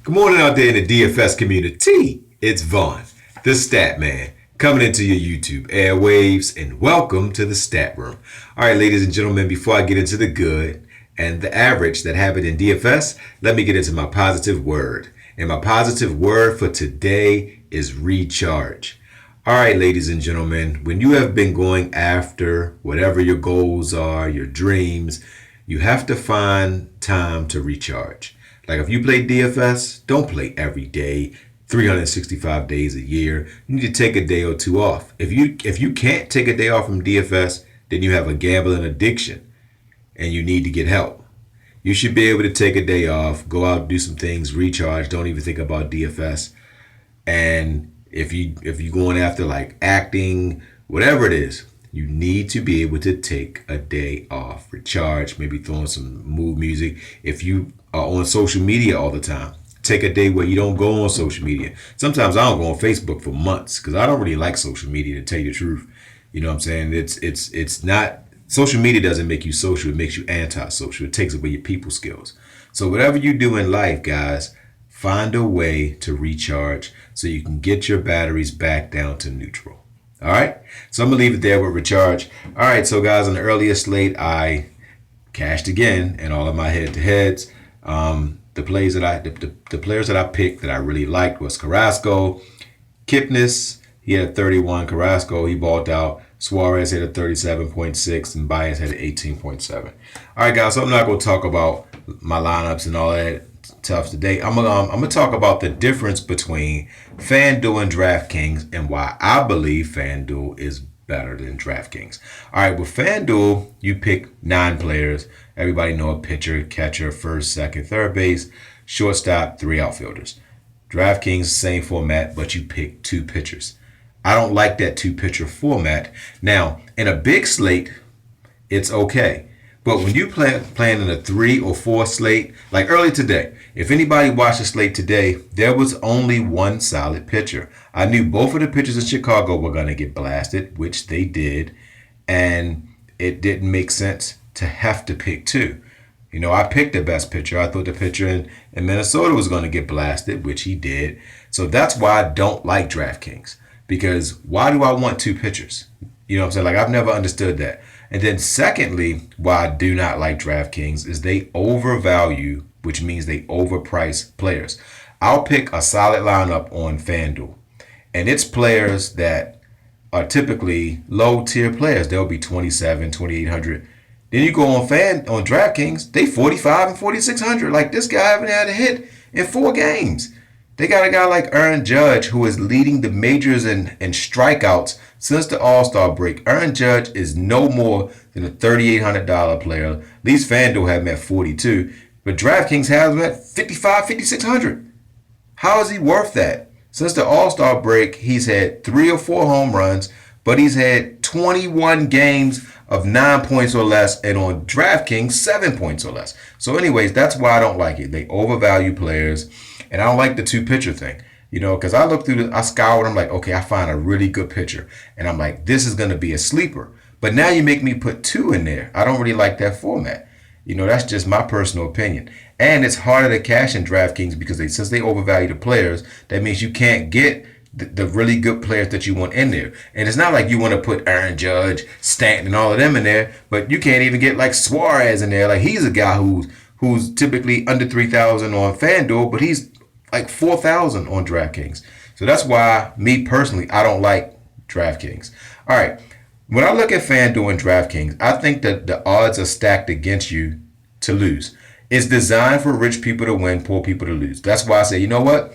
Good morning out there in the DFS community. It's Vaughn, the Stat Man, coming into your YouTube airwaves, and welcome to the Stat Room. All right, ladies and gentlemen, before I get into the good and the average that happened in DFS, let me get into my positive word. And my positive word for today is recharge. All right, ladies and gentlemen, when you have been going after whatever your goals are, your dreams, you have to find time to recharge. Like if you play DFS, don't play every day, 365 days a year. You need to take a day or two off. If you can't take a day off from DFS, then you have a gambling addiction and you need to get help. You should be able to take a day off, go out, do some things, recharge, don't even think about DFS. And if you're going after like acting, whatever it is, you need to be able to take a day off, recharge, maybe throw on some mood music. If you are on social media all the time, take a day where you don't go on social media. Sometimes I don't go on Facebook for months because I don't really like social media, to tell you the truth. You know what I'm saying? It's not, social media doesn't make you social, it makes you antisocial. It takes away your people skills. So whatever you do in life, guys, find a way to recharge so you can get your batteries back down to neutral. All right, so I'm gonna leave it there with recharge. All right, so guys, on the earlier slate, I cashed again in all of my head-to-heads. The players that I picked that I really liked was Carrasco, Kipnis. He had a 31. Carrasco, he balled out. Suarez had a 37.6, and Baez had an 18.7. All right, guys, so I'm not gonna talk about my lineups and all that stuff today. I'm gonna talk about the difference between Fanduel and Draftkings and why I believe Fanduel is better than Draftkings. All right, with Fanduel, you pick 9 players. Everybody know a pitcher, catcher, first, second, third base, shortstop, 3 outfielders. Draftkings, same format, but you pick 2 pitchers. I don't like that 2-pitcher format. Now, in a big slate, it's okay. But when you playing in a 3 or 4 slate, like early today, if anybody watched the slate today, there was only one solid pitcher. I knew both of the pitchers in Chicago were going to get blasted, which they did, and it didn't make sense to have to pick 2. You know, I picked the best pitcher. I thought the pitcher in Minnesota was going to get blasted, which he did. So that's why I don't like DraftKings, because why do I want 2 pitchers? You know what I'm saying? Like, I've never understood that. And then secondly, why I do not like DraftKings is they overvalue, which means they overprice players. I'll pick a solid lineup on FanDuel, and it's players that are typically low-tier players. They'll be 27, 2,800. Then you go on DraftKings, they 45 and 4,600. Like, this guy haven't had a hit in 4 games. They got a guy like Aaron Judge who is leading the majors in strikeouts since the All-Star break. Aaron Judge is no more than a $3,800 player. At least FanDuel had him at 42, but DraftKings has him at 55, 5,600. How is he worth that? Since the All-Star break, he's had 3 or 4 home runs, but he's had 21 games of 9 points or less, and on DraftKings, 7 points or less. So anyways, that's why I don't like it. They overvalue players, and I don't like the 2-pitcher thing. You know, because I look through I scoured, I'm like, okay, I find a really good pitcher. And I'm like, this is going to be a sleeper. But now you make me put 2 in there. I don't really like that format. You know, that's just my personal opinion. And it's harder to cash in DraftKings because since they overvalue the players, that means you can't get the really good players that you want in there. And it's not like you want to put Aaron Judge, Stanton, and all of them in there, but you can't even get like Suarez in there. Like, he's a guy who's typically under 3,000 on FanDuel, but he's like 4,000 on DraftKings. So that's why, me personally, I don't like DraftKings. All right, when I look at FanDuel and DraftKings, I think that the odds are stacked against you to lose. It's designed for rich people to win, poor people to lose. That's why I say, you know what?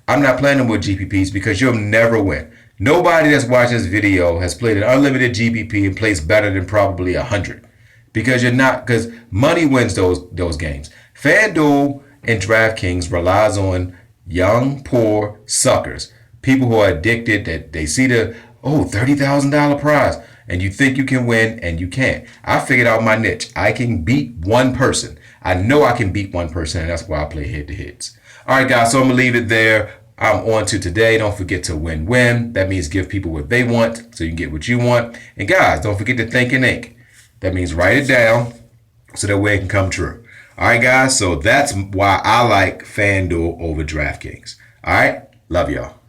I'm not playing with GPPs because you'll never win. Nobody that's watching this video has played an unlimited GPP and plays better than probably 100. Because money wins those games. FanDuel and DraftKings relies on young, poor suckers, people who are addicted, that they see the $30,000 prize, and you think you can win, and you can't. I figured out my niche. I can beat one person. I know I can beat one person, and that's why I play head-to-heads. All right, guys, so I'm going to leave it there. I'm on to today. Don't forget to win-win. That means give people what they want so you can get what you want. And guys, don't forget to think and ink. That means write it down so that way it can come true. All right, guys. So that's why I like FanDuel over DraftKings. All right. Love y'all.